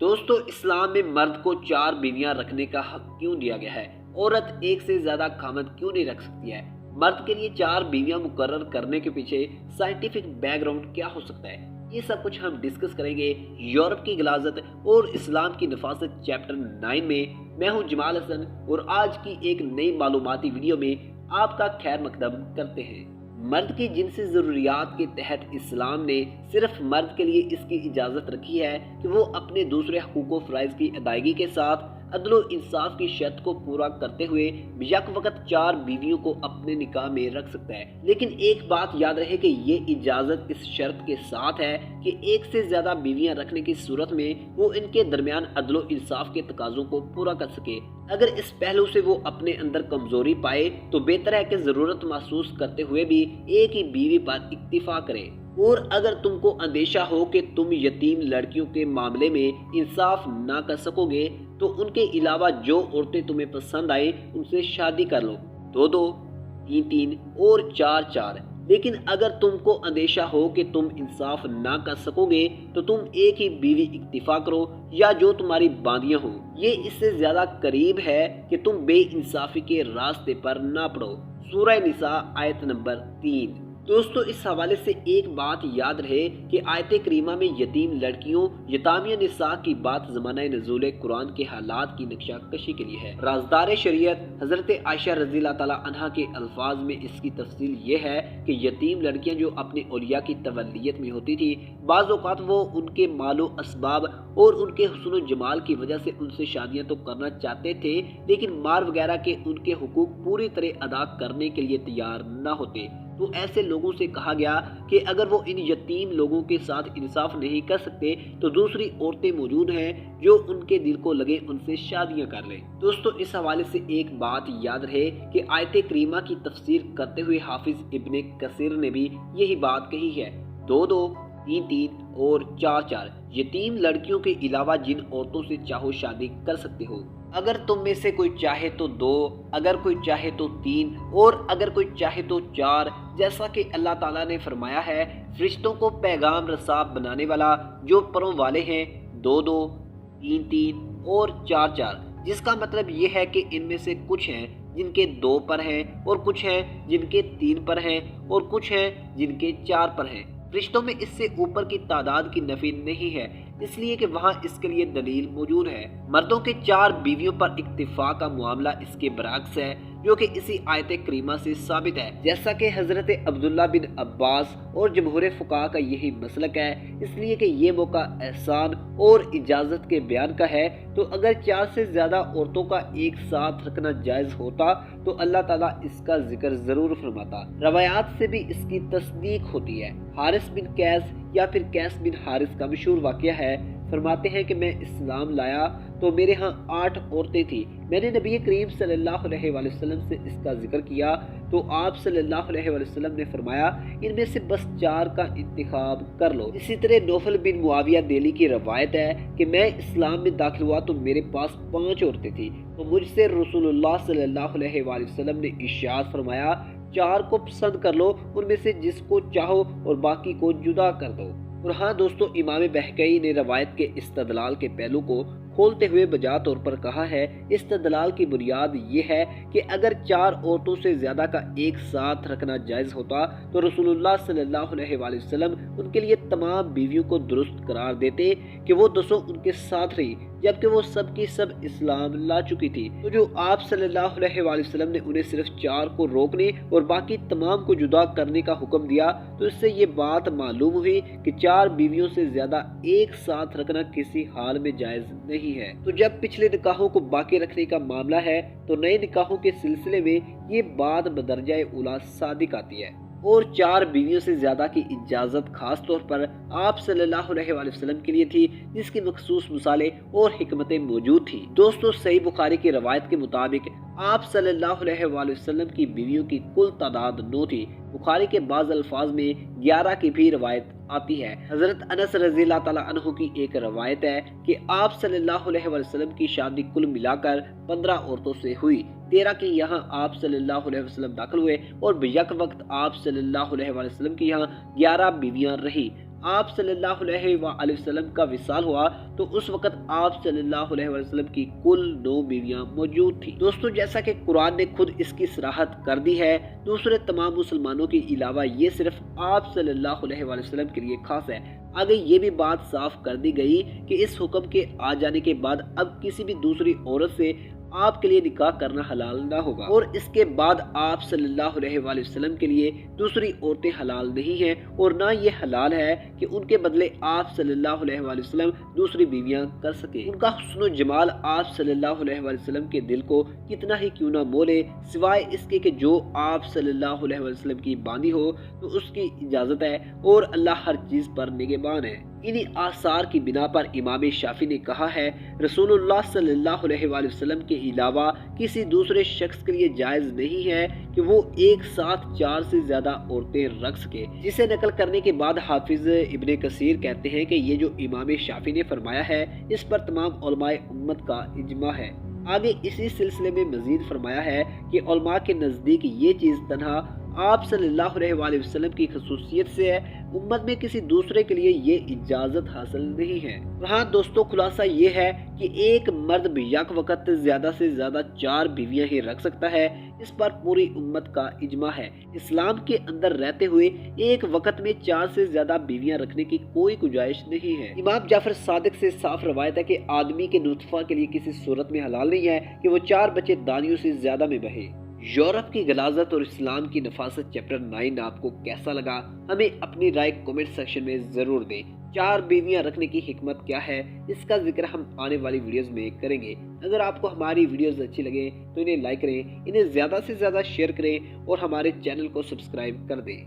دوستو اسلام میں مرد کو 4 بیویاں رکھنے کا حق کیوں دیا گیا ہے؟ عورت ایک سے زیادہ خامند کیوں نہیں رکھ سکتی ہے؟ مرد کے لیے 4 بیویاں مقرر کرنے کے پیچھے سائنٹیفک بیک گراؤنڈ کیا ہو سکتا ہے؟ یہ سب کچھ ہم ڈسکس کریں گے یورپ کی غلاظت اور اسلام کی نفاست چیپٹر 9 میں۔ میں ہوں جمال حسن اور آج کی ایک نئی معلوماتی ویڈیو میں آپ کا خیر مقدم کرتے ہیں۔ مرد کی جنسی ضروریات کے تحت اسلام نے صرف مرد کے لیے اس کی اجازت رکھی ہے کہ وہ اپنے دوسرے حقوق و فرائض کی ادائیگی کے ساتھ عدل و انصاف کی شرط کو پورا کرتے ہوئے یک وقت 4 بیویوں کو اپنے نکاح میں رکھ سکتا ہے، لیکن ایک بات یاد رہے کہ یہ اجازت اس شرط کے ساتھ ہے کہ ایک سے زیادہ بیویاں رکھنے کی صورت میں وہ ان کے درمیان عدل و انصاف کے تقاضوں کو پورا کر سکے۔ اگر اس پہلو سے وہ اپنے اندر کمزوری پائے تو بہتر ہے کہ ضرورت محسوس کرتے ہوئے بھی ایک ہی بیوی پر اکتفا کرے۔ اور اگر تم کو اندیشہ ہو کہ تم یتیم لڑکیوں کے معاملے میں انصاف نہ کر سکو گے تو ان کے علاوہ جو عورتیں تمہیں پسند آئیں ان سے شادی کر لو، 2-2، 3-3 اور 4-4۔ لیکن اگر تم کو اندیشہ ہو کہ تم انصاف نہ کر سکو گے تو تم ایک ہی بیوی اکتفا کرو یا جو تمہاری باندیاں ہوں۔ یہ اس سے زیادہ قریب ہے کہ تم بے انصافی کے راستے پر نہ پڑو۔ سورہ نساء آیت نمبر 3۔ دوستو اس حوالے سے ایک بات یاد رہے کہ آیت کریمہ میں یتیم لڑکیوں یتامیہ نساء کی بات زمانہ نزول قرآن کے حالات کی نقشہ کشی کے لیے ہے۔ رازدار شریعت حضرت عائشہ رضی اللہ تعالیٰ عنہا کے الفاظ میں اس کی تفصیل یہ ہے کہ یتیم لڑکیاں جو اپنے اولیاء کی تولیت میں ہوتی تھی، بعض اوقات وہ ان کے مال و اسباب اور ان کے حسن و جمال کی وجہ سے ان سے شادیاں تو کرنا چاہتے تھے، لیکن مال وغیرہ کے ان کے حقوق پوری طرح ادا کرنے کے لیے تیار نہ ہوتے۔ تو ایسے لوگوں سے کہا گیا کہ اگر وہ ان یتیم لوگوں کے ساتھ انصاف نہیں کر سکتے تو دوسری عورتیں موجود ہیں جو ان کے دل کو لگے ان سے شادیاں کر لیں۔ دوستو اس حوالے سے ایک بات یاد رہے کہ آیت کریمہ کی تفسیر کرتے ہوئے حافظ ابن کثیر نے بھی یہی بات کہی ہے، 2-2، 3-3 اور 4-4 یتیم لڑکیوں کے علاوہ جن عورتوں سے چاہو شادی کر سکتے ہو۔ اگر تم میں سے کوئی چاہے تو 2، اگر کوئی چاہے تو 3 اور اگر کوئی چاہے تو 4، جیسا کہ اللہ تعالیٰ نے فرمایا ہے فرشتوں کو پیغام رساں بنانے والا جو پروں والے ہیں، 2-2، 3-3 اور 4-4، جس کا مطلب یہ ہے کہ ان میں سے کچھ ہیں جن کے 2 پر ہیں اور کچھ ہیں جن کے 3 پر ہیں اور کچھ ہیں جن کے 4 پر ہیں۔ فرشتوں میں اس سے اوپر کی تعداد کی نفی نہیں ہے، اس لیے کہ وہاں اس کے لیے دلیل موجود ہے۔ مردوں کے 4 بیویوں پر اکتفا کا معاملہ اس کے برعکس ہے جو کہ اسی آیت کریمہ سے ثابت ہے، جیسا کہ حضرت عبداللہ بن عباس اور جمہور فقہاء کا یہی مسلک ہے، اس لیے کہ یہ موقع احسان اور اجازت کے بیان کا ہے۔ تو اگر 4 سے زیادہ عورتوں کا ایک ساتھ رکھنا جائز ہوتا تو اللہ تعالیٰ اس کا ذکر ضرور فرماتا۔ روایات سے بھی اس کی تصدیق ہوتی ہے۔ حارث بن قیس یا پھر قیس بن حارث کا مشہور واقعہ ہے، فرماتے ہیں کہ میں اسلام لایا تو میرے ہاں 8 عورتیں تھیں۔ میں نے نبی کریم صلی اللہ علیہ وآلہ وسلم سے اس کا ذکر کیا تو آپ صلی اللہ علیہ وآلہ وسلم نے فرمایا ان میں سے بس 4 کا انتخاب کر لو۔ اسی طرح نوفل بن معاویہ دہلی کی روایت ہے کہ میں اسلام میں داخل ہوا تو میرے پاس 5 عورتیں تھیں، تو مجھ سے رسول اللہ صلی اللہ علیہ وآلہ وسلم نے ارشاد فرمایا 4 کو پسند کر لو، ان میں سے جس کو چاہو اور باقی کو جدا کر دو۔ اور ہاں دوستو امام بہقی نے روایت کے استدلال کے پہلو کو کھولتے ہوئے بجا طور پر کہا ہے، استدلال کی بنیاد یہ ہے کہ اگر 4 عورتوں سے زیادہ کا ایک ساتھ رکھنا جائز ہوتا تو رسول اللہ صلی اللہ علیہ وآلہ وسلم ان کے لیے تمام بیویوں کو درست قرار دیتے کہ وہ 200 ان کے ساتھ رہی، جبکہ وہ سب کی سب اسلام لا چکی تھی۔ تو جو آپ صلی اللہ علیہ وآلہ وسلم نے انہیں صرف 4 کو روکنے اور باقی تمام کو جدا کرنے کا حکم دیا تو اس سے یہ بات معلوم ہوئی کہ 4 بیویوں سے زیادہ ایک ساتھ رکھنا کسی حال میں جائز نہیں ہے۔ تو جب پچھلے نکاحوں کو باقی رکھنے کا معاملہ ہے تو نئے نکاحوں کے سلسلے میں یہ بات بدرجہ اولا صادق آتی ہے۔ اور 4 بیویوں سے زیادہ کی اجازت خاص طور پر آپ صلی اللہ علیہ وآلہ وسلم کے لیے تھی، جس کی مخصوص مصالح اور حکمتیں موجود تھیں۔ دوستو صحیح بخاری کی روایت کے مطابق آپ صلی اللہ علیہ وآلہ وسلم کی بیویوں کی کل تعداد 9 تھی۔ بخاری کے بعض الفاظ میں 11 کی بھی روایت آتی ہے۔ حضرت انس رضی اللہ تعالیٰ عنہ کی ایک روایت ہے کہ آپ صلی اللہ علیہ وآلہ وسلم کی شادی کل ملا کر 15 عورتوں سے ہوئی، 13 کی یہاں آپ صلی اللہ علیہ وسلم داخل ہوئے اور بیک وقت آپ صلی اللہ علیہ وسلم کی یہاں 11 بیویاں رہی۔ آپ صلی اللہ علیہ وآلہ وسلم کا وصال ہوا تو اس وقت آپ صلی اللہ علیہ وسلم کی کل 9 بیویاں موجود تھیں۔ دوستو جیسا کہ قرآن نے خود اس کی صراحت کر دی ہے، دوسرے تمام مسلمانوں کے علاوہ یہ صرف آپ صلی اللہ علیہ وآلہ وسلم کے لیے خاص ہے۔ آگے یہ بھی بات صاف کر دی گئی کہ اس حکم کے آ جانے کے بعد اب کسی بھی دوسری عورت سے آپ کے لیے نکاح کرنا حلال نہ ہوگا، اور اس کے بعد آپ صلی اللہ علیہ وآلہ وسلم کے لیے دوسری عورتیں حلال نہیں ہیں، اور نہ یہ حلال ہے کہ ان کے بدلے آپ صلی اللہ علیہ وآلہ وسلم دوسری بیویاں کر سکیں۔ ان کا حسن و جمال آپ صلی اللہ علیہ وآلہ وسلم کے دل کو کتنا ہی کیوں نہ مولے، سوائے اس کے کہ جو آپ صلی اللہ علیہ وآلہ وسلم کی بانی ہو تو اس کی اجازت ہے، اور اللہ ہر چیز پر نگہبان ہے۔ انہی آثار کی بنا پر امام شافعی نے کہا ہے رسول اللہ صلی اللہ علیہ وآلہ وسلم کے علاوہ کسی دوسرے شخص کے لیے جائز نہیں ہے کہ وہ ایک ساتھ 4 سے زیادہ عورتیں رکھ سکے، جسے نقل کرنے کے بعد حافظ ابن کثیر کہتے ہیں کہ یہ جو امام شافعی نے فرمایا ہے اس پر تمام علماء امت کا اجماع ہے۔ آگے اسی سلسلے میں مزید فرمایا ہے کہ علماء کے نزدیک یہ چیز تنہا آپ صلی اللہ علیہ وآلہ وسلم کی خصوصیت سے ہے، امت میں کسی دوسرے کے لیے یہ اجازت حاصل نہیں ہے۔ ہاں دوستو خلاصہ یہ ہے کہ ایک مرد بھی یک وقت زیادہ سے زیادہ 4 بیویاں ہی رکھ سکتا ہے، اس پر پوری امت کا اجماع ہے۔ اسلام کے اندر رہتے ہوئے ایک وقت میں 4 سے زیادہ بیویاں رکھنے کی کوئی گنجائش نہیں ہے۔ امام جعفر صادق سے صاف روایت ہے کہ آدمی کے نطفہ کے لیے کسی صورت میں حلال نہیں ہے کہ وہ 4 بچے دانیوں سے زیادہ میں بہے۔ یورپ کی غلاظت اور اسلام کی نفاست چیپٹر 9 آپ کو کیسا لگا؟ ہمیں اپنی رائے کومنٹ سیکشن میں ضرور دیں۔ 4 بیویاں رکھنے کی حکمت کیا ہے، اس کا ذکر ہم آنے والی ویڈیوز میں کریں گے۔ اگر آپ کو ہماری ویڈیوز اچھی لگیں تو انہیں لائک کریں، انہیں زیادہ سے زیادہ شیئر کریں اور ہمارے چینل کو سبسکرائب کر دیں۔